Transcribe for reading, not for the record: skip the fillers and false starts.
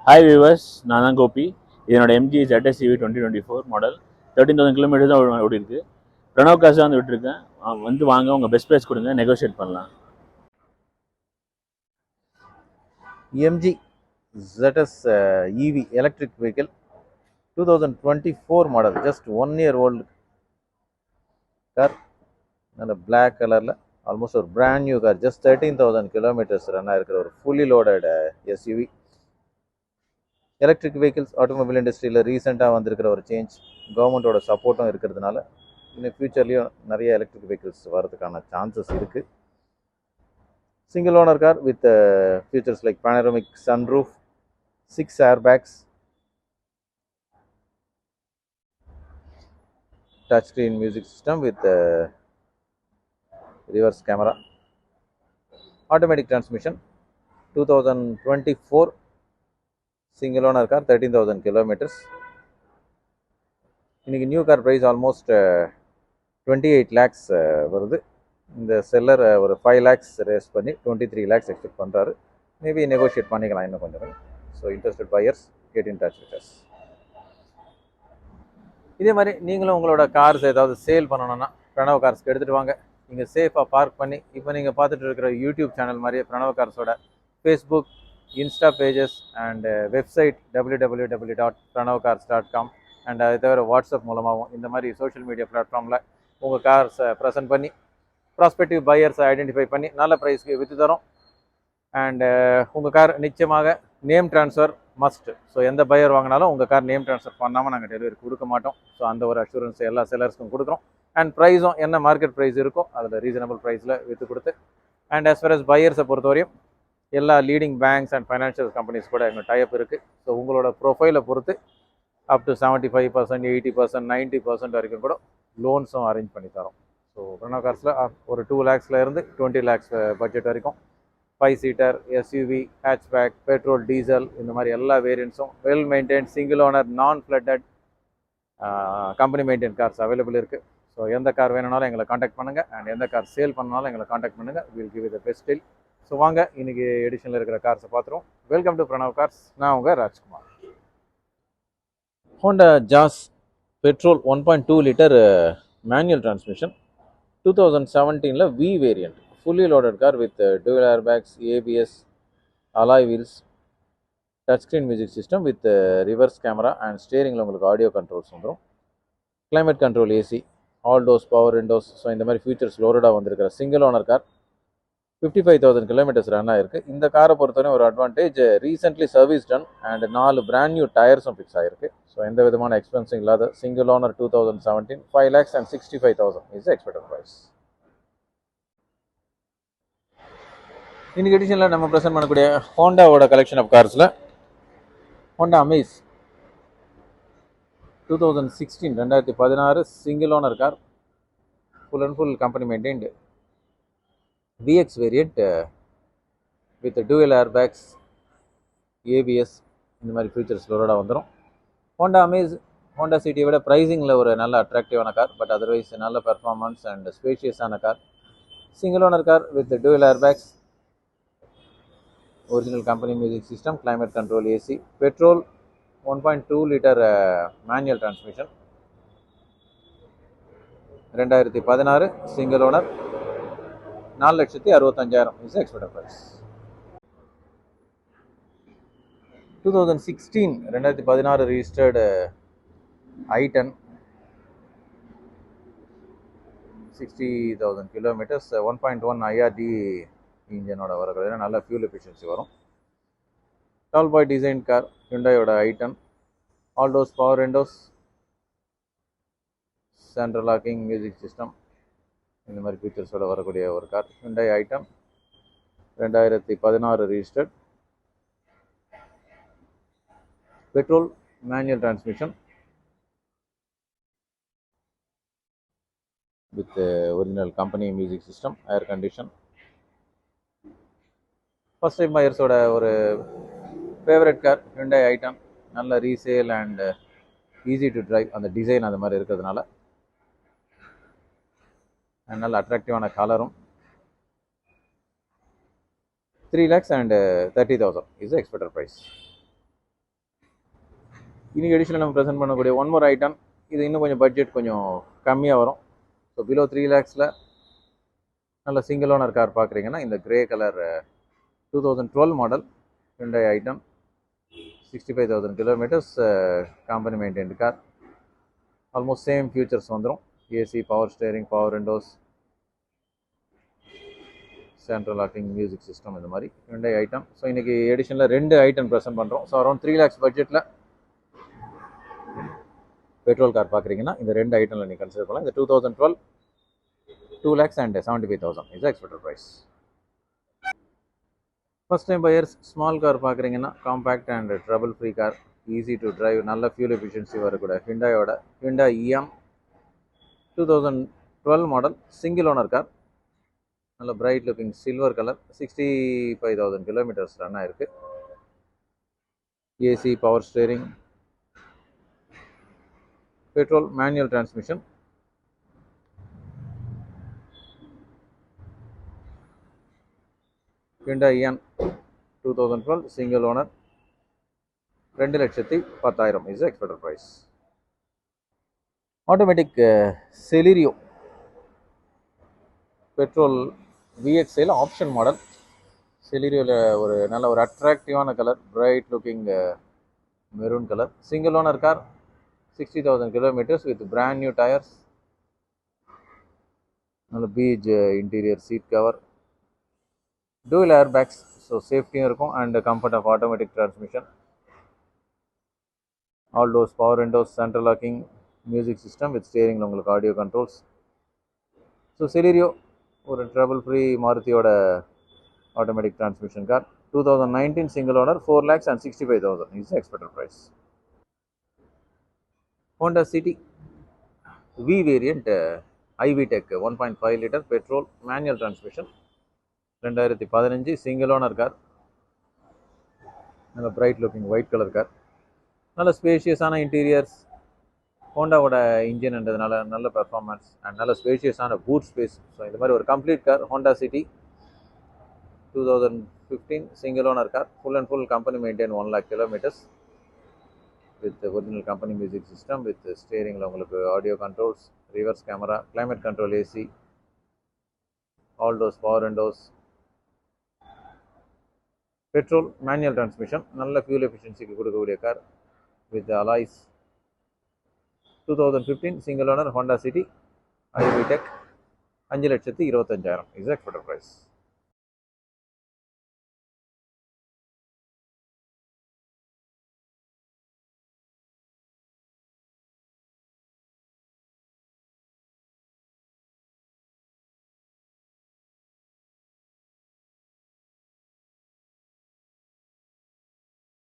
Hi viewers, நான் தான் கோபி. இதனோட எம்ஜி ZSCV 2024 மாடல் 13,000 கிலோமீட்டர் தான் ஓடி இருக்கு. பிரணவ் காசு வந்து விட்டுருக்கேன். வந்து வாங்க, உங்கள் பெஸ்ட் ப்ரைஸ் கொடுங்க, நெகோஷியேட் பண்ணலாம். MG ZS EV electric vehicle 2024 model, just 1 year old car, and a black color, almost a brand new car, just 13,000 kilometers run ஆயிருக்கிற ஒரு fully loaded SUV. Electric vehicles automobile இண்டஸ்ட்ரியில் ரீசெண்டாக வந்திருக்கிற ஒரு change, கவர்மெண்ட்டோட சப்போர்ட்டும் இருக்கிறதுனால இன்னும் ஃபியூச்சர்லேயும் நிறைய எலக்ட்ரிக் வெஹிக்கிள்ஸ் வரதுக்கான சான்சஸ் இருக்குது. Single owner car with features like panoramic sunroof, 6 airbags, touchscreen music system with reverse camera, automatic transmission, 2024 single owner car, 13,000 kilometers. இன்னைக்கு new car price almost 28 lakhs வருது. இந்த செல்லர் ஒரு 5 lakhs ரேஸ் பண்ணி 23 lakhs expect பண்ணுறாரு. Maybe negotiate பண்ணிக்கலாம் இன்னும் கொஞ்சம். So interested buyers get in touch with us. இதே மாதிரி நீங்களும் உங்களோட கார்ஸ் ஏதாவது சேல் பண்ணணும்னா பிரணவ் கார்ஸ்க்கு எடுத்துகிட்டு வாங்க. நீங்கள் சேஃபாக பார்க் பண்ணி, இப்போ நீங்கள் பார்த்துட்டு இருக்கிற யூடியூப் சேனல் மாதிரியே பிரணவ் கார்ஸோட Facebook, Insta pages and website www.pranavcars.com and அதை தவிர வாட்ஸ்அப் மூலமாகவும் இந்த மாதிரி சோஷியல் மீடியா பிளாட்ஃபார்மில் உங்கள் கார்ஸை ப்ரெசென்ட் பண்ணி ப்ராஸ்பெக்டிவ் பையர்ஸை ஐடென்டிஃபை பண்ணி நல்ல ப்ரைஸ்க்கு விற்று தரோம். அண்டு உங்கள் கார் நிச்சயமாக நேம் ட்ரான்ஸ்ஃபர் மஸ்ட். ஸோ எந்த பையர் வாங்கினாலும் உங்கள் கார் நேம் ட்ரான்ஸ்ஃபர் பண்ணாமல் நாங்கள் டெலிவரி கொடுக்க மாட்டோம். ஸோ அந்த ஒரு அஷூரன்ஸ் எல்லா செல்லர்ஸ்க்கும் கொடுக்குறோம். அண்ட் ப்ரைஸும் என்ன மார்க்கெட் ப்ரைஸ் இருக்கோ அதில் ரீசனபிள் ப்ரைஸில் விற்று கொடுத்து, அண்ட் as far as பையர்ஸை பொறுத்தவரையும் எல்லா leading banks and financial companies கூட எங்கள் டைப் இருக்குது. ஸோ உங்களோட ப்ரொஃபைலை பொறுத்து அப் டு 75%, 80%, 90% வரைக்கும் கூட லோன்ஸும் அரேஞ்ச் பண்ணி தரோம். ஸோ பிரணவ் கார்ஸில் ஒரு 2 lakhs இருந்து 20 lakhs பட்ஜெட் வரைக்கும் 5 seater, SUV, hatchback, petrol, diesel, இந்த மாதிரி எல்லா வேரியன்ட்ஸும் வெல் மெயின்டைன், சிங்கிள் ஓனர், நான் flooded, company maintain cars available இருக்குது. ஸோ எந்த கார் வேணும்னாலும் எங்களை காண்டாக்ட் பண்ணுங்கள். அண்ட் எந்த கார் சேல் பண்ணாலும் எங்களை காண்டாக்ட் பண்ணுங்கள். Will give the best deal. So வாங்க, இன்றைக்கி எடிஷனில் இருக்கிற கார்ஸை பார்த்துருவோம். Welcome to Pranav cars. நான் உங்கள் Rajkumar. Honda Jazz petrol 1.2 liter manual transmission 2017 V variant, fully loaded car with dual airbags, ABS, alloy wheels, touchscreen music system with reverse camera and ஸ்டேரிங்கில் உங்களுக்கு ஆடியோ கண்ட்ரோல்ஸ் வந்துடும். Climate control, AC, all doors, power windows. So இந்த மாதிரி features லோடடாக வந்திருக்கிற single owner car. 55,000 kilometers run ஆயிருக்கு. இந்த காரை பொறுத்தவரை ஒரு advantage, recently service done and 4 brand new டயர்ஸும் ஃபிக்ஸ் ஆயிருக்கு. ஸோ எந்த விதமான எக்ஸ்பென்ஸும் இல்லாத single owner 2017, 5,65,000 is expected price. இன்னைக்கு எடிஷனில் நம்ம ப்ரெசென்ட் பண்ணக்கூடிய ஹோண்டாவோட கலெக்ஷன் ஆஃப் கார்ஸில் Honda Amaze 2016 single owner car, full and full company maintained, VX variant with dual airbags, ABS, இந்த மாதிரி ஃபீச்சர்ஸ் லோடடாக வந்துடும். ஹோண்டா அமேஸ் ஹோண்டா சிட்டியை விட ப்ரைஸிங்கில் ஒரு நல்ல அட்ராக்டிவான கார், பட் அதர்வைஸ் நல்ல பெர்ஃபார்மன்ஸ் அண்ட் ஸ்பேஷியஸான car. Single owner car with dual airbags, original company music system, climate control, AC, petrol 1.2 liter manual transmission, 2016 single owner, 4,65,000 is expected price. 2016 registered i10, 60,000 kilometers, 1.1 IRD இன்ஜனோட வரக்கூடிய நல்ல fuel efficiency வரும். Tall boy design car, ஹுண்டாயோட i10, all doors, power windows, central locking, music system, இந்த மாதிரி ஃபீச்சர்ஸோட வரக்கூடிய ஒரு car. Hyundai i10, 2016 registered, petrol, manual transmission with original company music system, air condition. First time பையர்ஸோட ஒரு favourite car Hyundai i10, நல்ல resale and easy to drive, அந்த design அந்த மாதிரி இருக்கிறதுனால நல்ல அட்ராக்டிவான கலரும். 3,30,000 இஸ் எக்ஸ்பெக்டட் ப்ரைஸ். இன்னைக்கு எடிஷனில் நம்ம ப்ரெசென்ட் பண்ணக்கூடிய ஒன் மோர் ஐட்டம். இது இன்னும் கொஞ்சம் பட்ஜெட் கொஞ்சம் கம்மியாக வரும். ஸோ பிலோ 3 lakhsல நல்ல சிங்கிள் ஓனர் கார் பார்க்குறீங்கன்னா இந்த grey colour 2012 model Hyundai item, 65,000 kilometers, company maintained car. Almost same features வந்துடும். AC, power steering, power windows, central locking, music system, இந்த மாதிரி Hyundai ஐட்டம். ஸோ இன்றைக்கி எடிஷனில் 2 ஐட்டம் ப்ரெசென்ட் பண்ணுறோம். So around 3 lakhs பட்ஜெட்டில் petrol car பார்க்குறீங்கன்னா இந்த 2 ஐட்டமில் நீங்கள் கன்சிடர் பண்ணலாம். இந்த 2012 2 lakhs and 75,000 is the expected price. First time buyers small car பார்க்குறீங்கன்னா compact and trouble free car, easy to drive, நல்ல ஃபியூல் எஃபிஷியன்சி வரக்கூட ஹிண்டாயோட Hyundai Eon 2012 model single owner car. நல்ல bright looking silver colour, 65,000 kilometers run ஆயிருக்கு. AC, power steering, petrol manual transmission. Hyundai Eon 2012 சிங்கிள் ஓனர், 2,10,000 is the expected price. Automatic Celerio petrol VXL option model. Celeriயோவில் ஒரு அட்ராக்டிவான colour, bright looking maroon colour, single owner car, 60,000 kilometers with brand new tires. நல்ல peach interior seat cover, dual airbags, so சேஃப்டியும் இருக்கும் and comfort of automatic transmission. All doors, power windows, central locking, music system with ஸ்டேரிங்கில் உங்களுக்கு audio controls. So Celerio ஒரு trouble free மாருதியோட automatic transmission car. 2019 single owner, 4,65,000 is the expected price. Honda City V variant IV Tech 1.5 liter petrol manual transmission, 2015 single owner car. நல்ல bright looking white colour car, நல்ல ஸ்பேஷியஸான interiors, ஹோண்டாவோட இன்ஜின்ன்றதுனால நல்ல performance and நல்ல ஸ்பேஷியஸான boot space. So இந்த மாதிரி ஒரு complete car Honda City 2015 single owner car, full and full company maintain 1 lakh kilometers with original company music system with ஸ்டேரிங்கில் உங்களுக்கு audio controls, reverse camera, climate control, AC, all doors, power windows, petrol manual transmission, நல்ல fuel எஃபிஷியன்சிக்கு கொடுக்கக்கூடிய car with alloys. 2015 single owner Honda City IV Tech, 5,25,000 is the expected price.